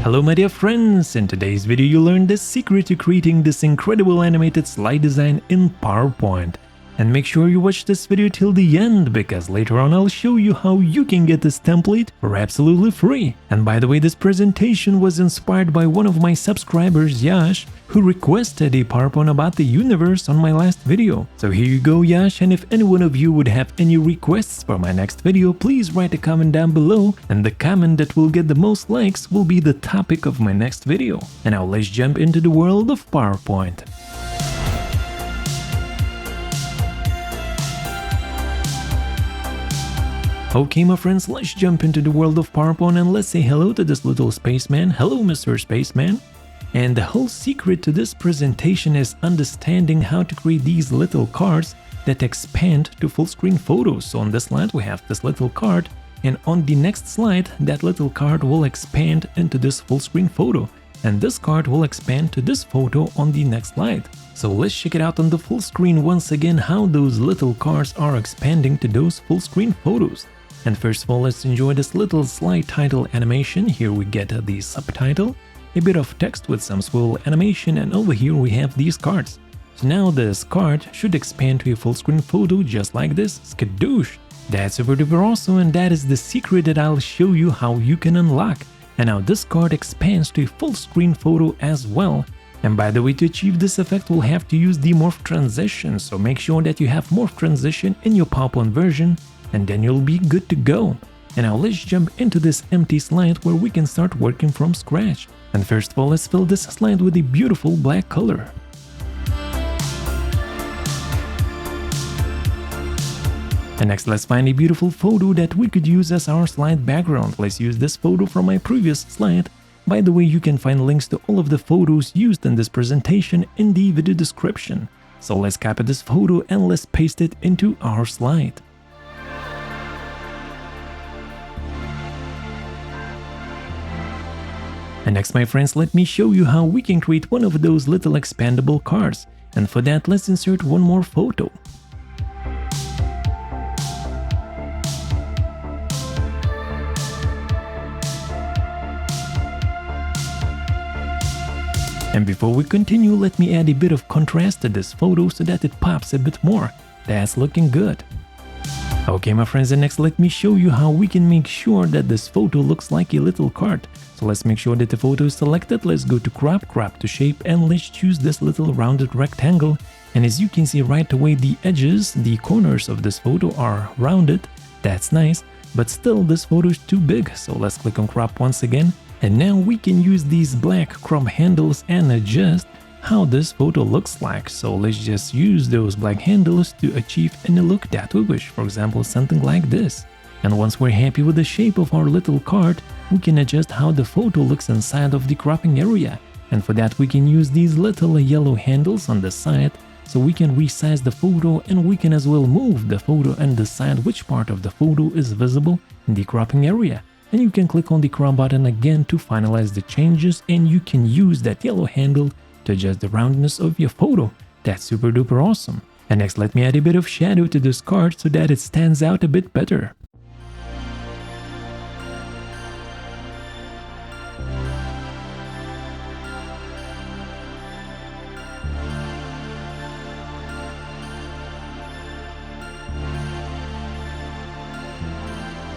Hello my dear friends, in today's video you learned the secret to creating this incredible animated slide design in PowerPoint. And make sure you watch this video till the end, because later on I'll show you how you can get this template for absolutely free. And by the way, this presentation was inspired by one of my subscribers, Yash, who requested a PowerPoint about the universe on my last video. So here you go, Yash, and if any one of you would have any requests for my next video, please write a comment down below, and the comment that will get the most likes will be the topic of my next video. And now let's jump into the world of PowerPoint. Okay my friends, let's jump into the world of PowerPoint and let's say hello to this little spaceman. Hello Mr. Spaceman. And the whole secret to this presentation is understanding how to create these little cards that expand to full screen photos. So on this slide we have this little card, and on the next slide that little card will expand into this full screen photo, and this card will expand to this photo on the next slide. So let's check it out on the full screen once again how those little cards are expanding to those full screen photos. And first of all, let's enjoy this little slide title animation. Here we get the subtitle, a bit of text with some swivel animation, and over here we have these cards. So now this card should expand to a full screen photo just like this. Skadoosh! That's super duper awesome, and that is the secret that I'll show you how you can unlock. And now this card expands to a full screen photo as well. And by the way, to achieve this effect we'll have to use the morph transition, so make sure that you have morph transition in your PowerPoint version, and then you'll be good to go. And now let's jump into this empty slide where we can start working from scratch. And first of all, let's fill this slide with a beautiful black color. And next, let's find a beautiful photo that we could use as our slide background. Let's use this photo from my previous slide. By the way, you can find links to all of the photos used in this presentation in the video description. So let's copy this photo and let's paste it into our slide. And next, my friends, let me show you how we can create one of those little expandable cards. And for that, let's insert one more photo. And before we continue, let me add a bit of contrast to this photo so that it pops a bit more. That's looking good. Okay my friends, and next let me show you how we can make sure that this photo looks like a little card. So let's make sure that the photo is selected. Let's go to crop to shape, and let's choose this little rounded rectangle. And as you can see right away, the edges, the corners of this photo are rounded. That's nice, but still this photo is too big. So let's click on crop once again. And now we can use these black crop handles and adjust how this photo looks like. So let's just use those black handles to achieve any look that we wish, for example something like this. And once we're happy with the shape of our little card, we can adjust how the photo looks inside of the cropping area. And for that we can use these little yellow handles on the side, so we can resize the photo, and we can as well move the photo and decide which part of the photo is visible in the cropping area. And you can click on the crop button again to finalize the changes, and you can use that yellow handle to adjust the roundness of your photo. That's super duper awesome. And next let me add a bit of shadow to this card so that it stands out a bit better.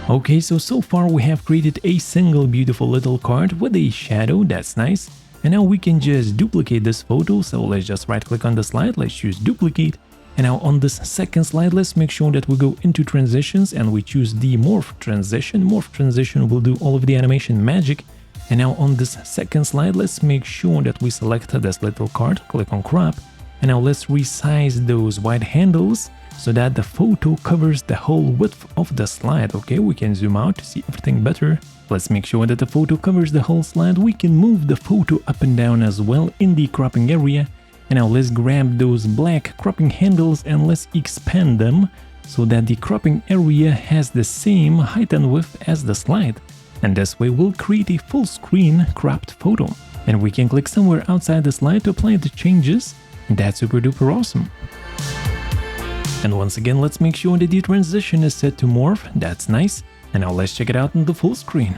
Okay, so far we have created a single beautiful little card with a shadow. That's nice. And now we can just duplicate this photo. So let's just right click on the slide, let's choose duplicate. And now on this second slide, let's make sure that we go into transitions and we choose the morph transition. Morph transition will do all of the animation magic. And now on this second slide, let's make sure that we select this little card, click on crop. And now let's resize those white handles so that the photo covers the whole width of the slide. Okay, we can zoom out to see everything better. Let's make sure that the photo covers the whole slide. We can move the photo up and down as well in the cropping area. And now let's grab those black cropping handles and let's expand them so that the cropping area has the same height and width as the slide. And this way we'll create a full screen cropped photo. And we can click somewhere outside the slide to apply the changes. That's super duper awesome. And once again, let's make sure that the transition is set to morph. That's nice. And now let's check it out on the full screen.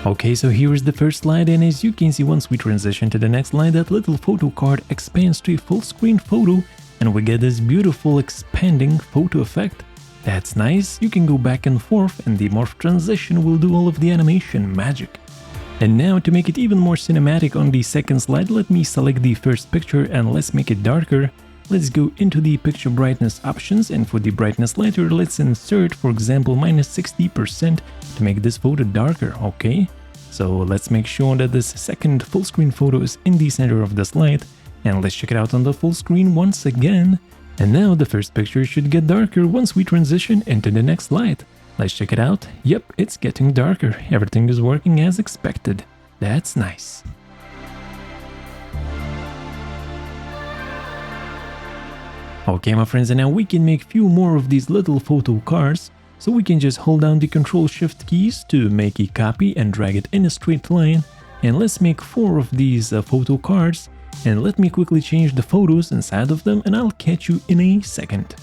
Okay, so here is the first slide, and as you can see, once we transition to the next slide, that little photo card expands to a full screen photo, and we get this beautiful expanding photo effect. That's nice. You can go back and forth, and the morph transition will do all of the animation magic. And now, to make it even more cinematic on the second slide, let me select the first picture and let's make it darker. Let's go into the picture brightness options, and for the brightness slider, let's insert, for example, minus 60% to make this photo darker, okay? So let's make sure that this second full screen photo is in the center of the slide, and let's check it out on the full screen once again. And now the first picture should get darker once we transition into the next slide. Let's check it out. Yep, it's getting darker. Everything is working as expected. That's nice. Okay, my friends, and now we can make few more of these little photo cards. So we can just hold down the Ctrl-Shift keys to make a copy and drag it in a straight line. And let's make 4 of these photo cards. And let me quickly change the photos inside of them, and I'll catch you in a second.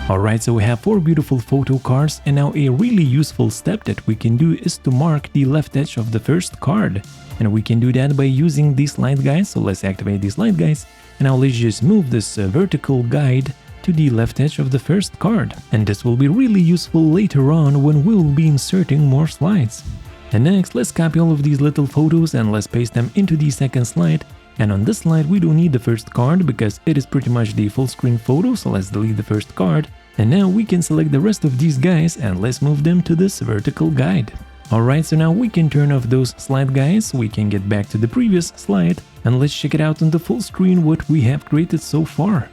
Alright, so we have 4 beautiful photo cards, and now a really useful step that we can do is to mark the left edge of the first card. And we can do that by using the slide guides. So let's activate the slide guides, and now let's just move this vertical guide to the left edge of the first card. And this will be really useful later on when we'll be inserting more slides. And next, let's copy all of these little photos and let's paste them into the second slide. And on this slide, we don't need the first card because it is pretty much the full screen photo, so let's delete the first card. And now we can select the rest of these guys and let's move them to this vertical guide. Alright, so now we can turn off those slide guides, we can get back to the previous slide, and let's check it out on the full screen what we have created so far.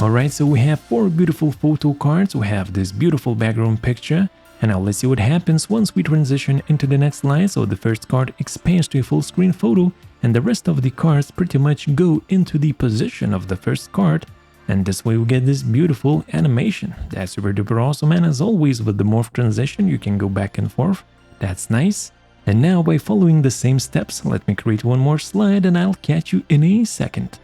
Alright, so we have 4 beautiful photo cards, we have this beautiful background picture, and now let's see what happens once we transition into the next slide. So the first card expands to a full screen photo, and the rest of the cards pretty much go into the position of the first card. And this way we get this beautiful animation. That's super duper awesome, and as always with the morph transition you can go back and forth. That's nice. And now by following the same steps, let me create one more slide and I'll catch you in a second.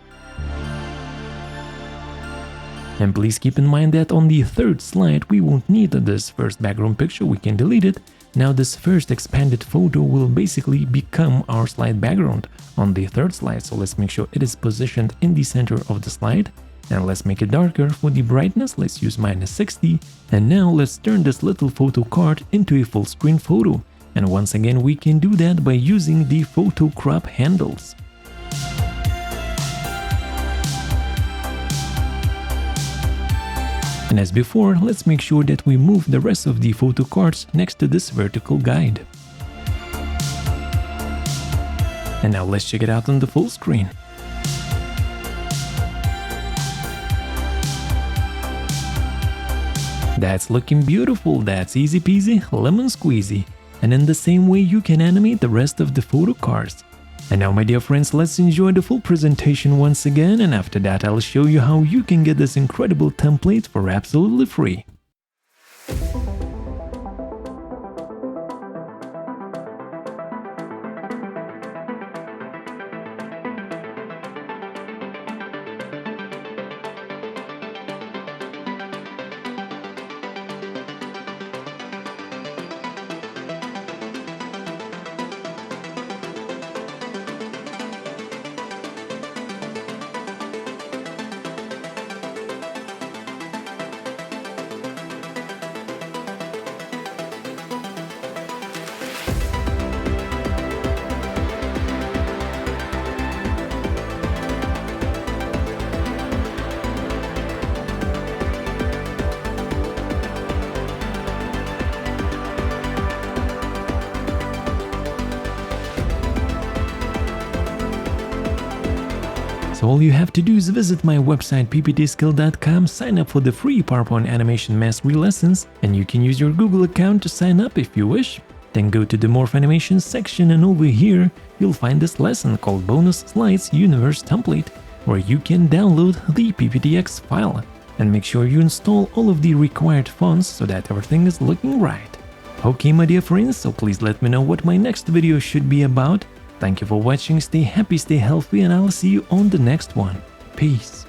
And please keep in mind that on the third slide we won't need this first background picture, we can delete it. Now this first expanded photo will basically become our slide background on the third slide, so let's make sure it is positioned in the center of the slide. And let's make it darker. For the brightness, let's use minus 60. And now let's turn this little photo card into a full screen photo. And once again, we can do that by using the photo crop handles. And as before, let's make sure that we move the rest of the photo cards next to this vertical guide. And now let's check it out on the full screen. That's looking beautiful, that's easy peasy, lemon squeezy. And in the same way you can animate the rest of the photo cards. And now my dear friends, let's enjoy the full presentation once again, and after that I'll show you how you can get this incredible template for absolutely free. So all you have to do is visit my website pptskill.com, sign up for the free PowerPoint animation mastery lessons, and you can use your Google account to sign up if you wish. Then go to the Morph Animation section, and over here you'll find this lesson called Bonus Slides Universe Template, where you can download the PPTX file. And make sure you install all of the required fonts so that everything is looking right. Okay my dear friends, so please let me know what my next video should be about. Thank you for watching, stay happy, stay healthy, and I'll see you on the next one. Peace.